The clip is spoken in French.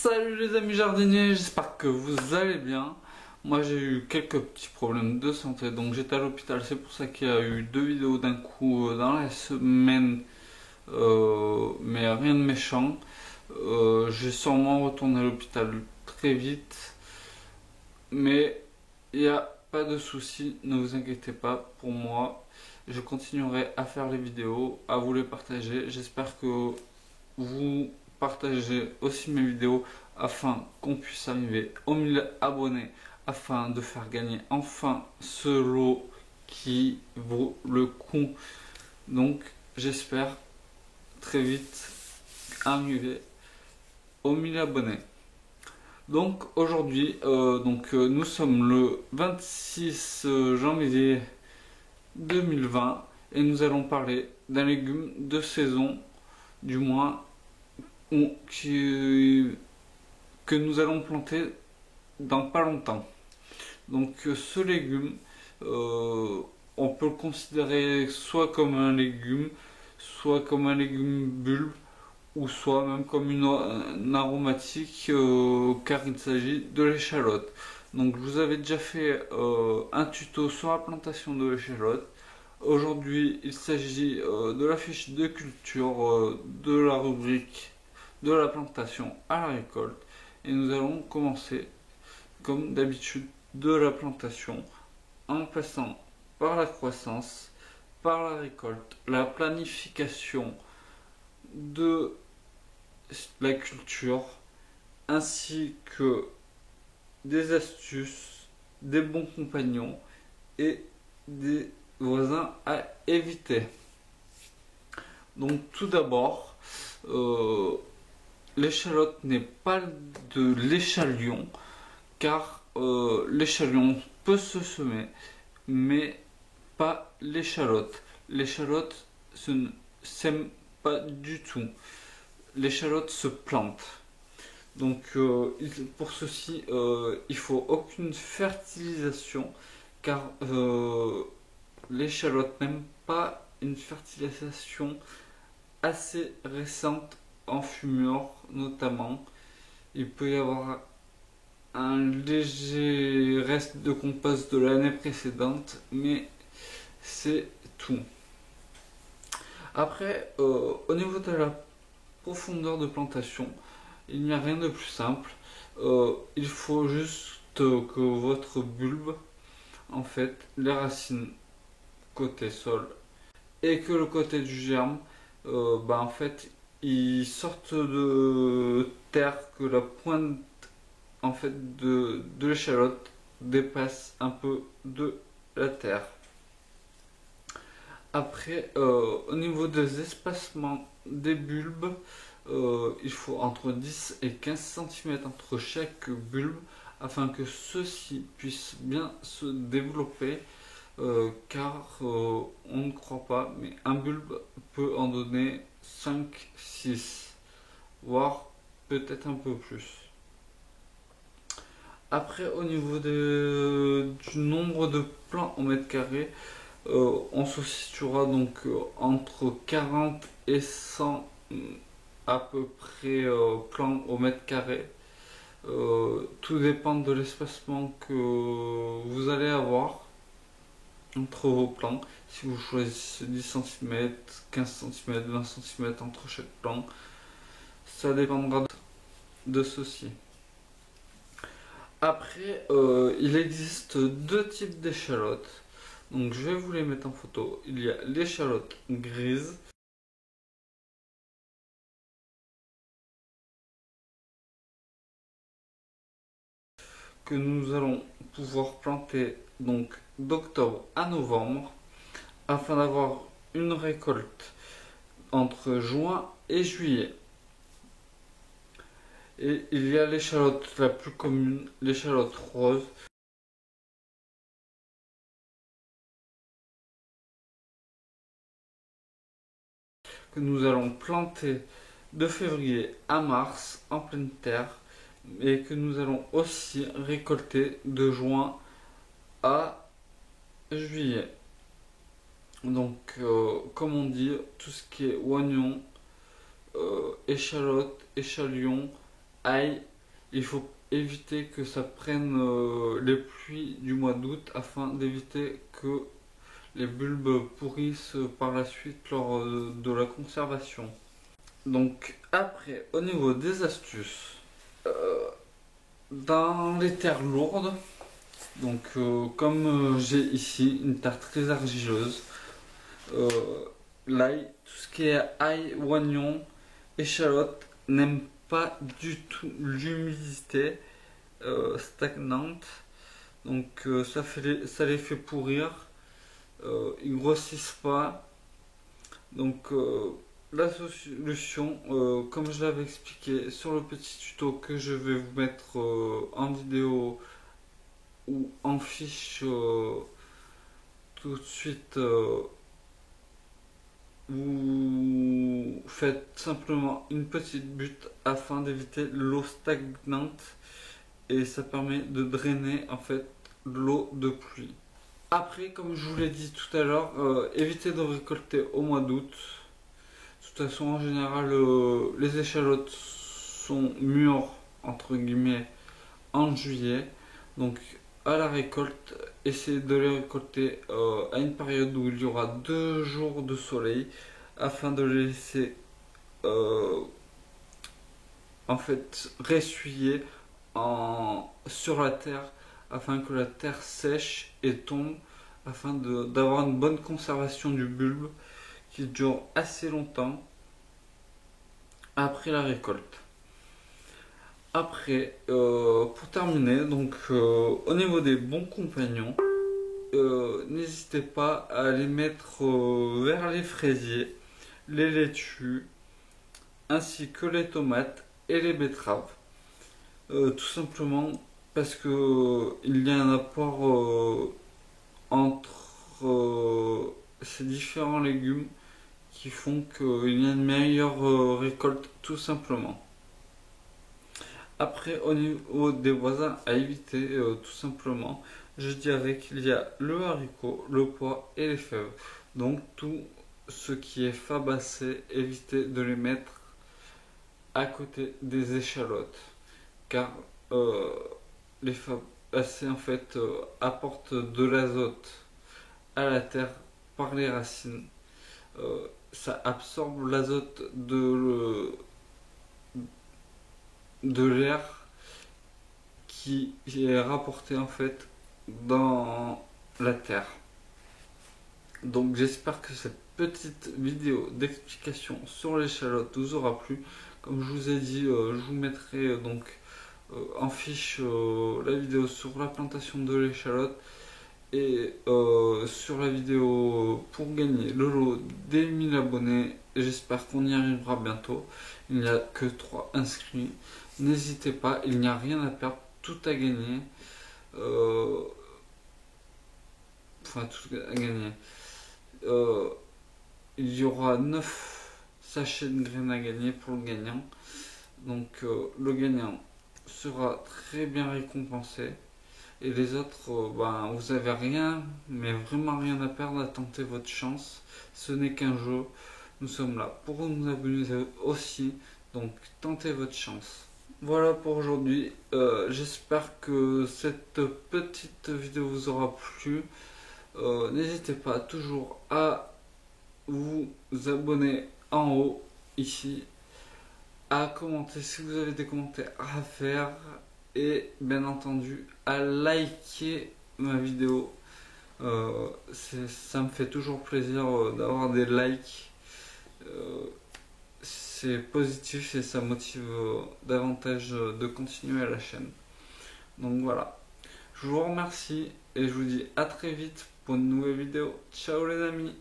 Salut les amis jardiniers, j'espère que vous allez bien. Moi j'ai eu quelques petits problèmes de santé, donc j'étais à l'hôpital, c'est pour ça qu'il y a eu 2 vidéos d'un coup dans la semaine, mais rien de méchant. Je vais sûrement retourner à l'hôpital très vite, mais il n'y a pas de souci, ne vous inquiétez pas pour moi. Je continuerai à faire les vidéos, à vous les partager. J'espère que vous partagez aussi mes vidéos afin qu'on puisse arriver aux 1000 abonnés, afin de faire gagner enfin ce lot qui vaut le coup. Donc j'espère très vite arriver aux 1000 abonnés. Donc aujourd'hui, nous sommes le 26 janvier 2020 et nous allons parler d'un légume de saison, du moins que nous allons planter dans pas longtemps. Donc ce légume, on peut le considérer soit comme un légume, soit comme un légume bulbe, ou soit même comme une aromatique, car il s'agit de l'échalote. Donc je vous avais déjà fait un tuto sur la plantation de l'échalote. Aujourd'hui il s'agit de la fiche de culture de la rubrique de la plantation à la récolte, et nous allons commencer comme d'habitude de la plantation en passant par la croissance, par la récolte, la planification de la culture, ainsi que des astuces, des bons compagnons et des voisins à éviter. Donc tout d'abord, l'échalote n'est pas de l'échalion, car l'échalion peut se semer, mais pas l'échalote. L'échalote ne sème pas du tout. L'échalote se plante. Donc pour ceci, il faut aucune fertilisation, car l'échalote n'aime pas une fertilisation assez récente en fumure notamment. Il peut y avoir un léger reste de compost de l'année précédente, mais c'est tout. Après, au niveau de la profondeur de plantation, il n'y a rien de plus simple. Il faut juste que votre bulbe, en fait, les racines côté sol et que le côté du germe, en fait, ils sortent de terre, que la pointe en fait de l'échalote dépasse un peu de la terre. Après, au niveau des espacements des bulbes, il faut entre 10 et 15 cm entre chaque bulbe, afin que ceux-ci puissent bien se développer, car on ne croit pas, mais un bulbe peut en donner 5, 6, voire peut-être un peu plus. Après, au niveau du nombre de plants au mètre carré, on se situera donc entre 40 et 100 à peu près plants au mètre carré. Tout dépend de l'espacement que vous allez avoir entre vos plants. Si vous choisissez 10 cm, 15 cm, 20 cm entre chaque plant, ça dépendra de ceci. Après, il existe deux types d'échalotes. Donc je vais vous les mettre en photo. Il y a l'échalote grise, que nous allons pouvoir planter donc d'octobre à novembre, afin d'avoir une récolte entre juin et juillet. Et il y a l'échalote la plus commune, l'échalote rose, que nous allons planter de février à mars en pleine terre, et que nous allons aussi récolter de juin à juillet. Donc comme on dit, tout ce qui est oignon, échalote, échalion ail, il faut éviter que ça prenne les pluies du mois d'août afin d'éviter que les bulbes pourrissent par la suite lors de la conservation. Donc après, au niveau des astuces, dans les terres lourdes, donc comme j'ai ici une terre très argileuse, l'ail, tout ce qui est ail, oignon, échalote n'aime pas du tout l'humidité stagnante, donc ça les fait pourrir, ils grossissent pas. Donc la solution, comme je l'avais expliqué sur le petit tuto que je vais vous mettre en vidéo ou en fiche tout de suite, vous faites simplement une petite butte afin d'éviter l'eau stagnante et ça permet de drainer en fait l'eau de pluie. Après, comme je vous l'ai dit tout à l'heure, évitez de récolter au mois d'août. De toute façon, en général, les échalotes sont mûres entre guillemets en juillet. Donc, à la récolte, essayez de les récolter à une période où il y aura 2 jours de soleil afin de les laisser en fait ressuyer sur la terre afin que la terre sèche et tombe afin d'avoir une bonne conservation du bulbe qui dure assez longtemps après la récolte. Après, pour terminer, donc au niveau des bons compagnons, n'hésitez pas à les mettre vers les fraisiers, les laitues, ainsi que les tomates et les betteraves. Tout simplement parce que il y a un apport entre ces différents légumes qui font qu'il y a une meilleure récolte tout simplement. Après, au niveau des voisins à éviter, tout simplement, je dirais qu'il y a le haricot, le pois et les fèves. Donc tout ce qui est fabacé, évitez de les mettre à côté des échalotes, car les fabacées en fait apportent de l'azote à la terre par les racines. Ça absorbe l'azote de l'air qui est rapporté en fait dans la terre. Donc j'espère que cette petite vidéo d'explication sur l'échalote vous aura plu. Comme je vous ai dit, je vous mettrai donc en fiche la vidéo sur la plantation de l'échalote et sur la vidéo pour gagner le lot des 1000 abonnés. J'espère qu'on y arrivera bientôt. Il n'y a que 3 inscrits. N'hésitez pas, il n'y a rien à perdre, tout à gagner. Enfin, tout à gagner. Il y aura 9 sachets de graines à gagner pour le gagnant. Donc le gagnant sera très bien récompensé. Et les autres, ben, vous avez rien, mais vraiment rien à perdre à tenter votre chance. Ce n'est qu'un jeu. Nous sommes là pour nous abonner aussi. Donc tentez votre chance. Voilà pour aujourd'hui. J'espère que cette petite vidéo vous aura plu. N'hésitez pas toujours à vous abonner en haut ici, à commenter si vous avez des commentaires à faire et bien entendu à liker ma vidéo. Ça me fait toujours plaisir d'avoir des likes. C'est positif et ça motive davantage de continuer à la chaîne. Donc voilà, je vous remercie et je vous dis à très vite pour une nouvelle vidéo. Ciao les amis.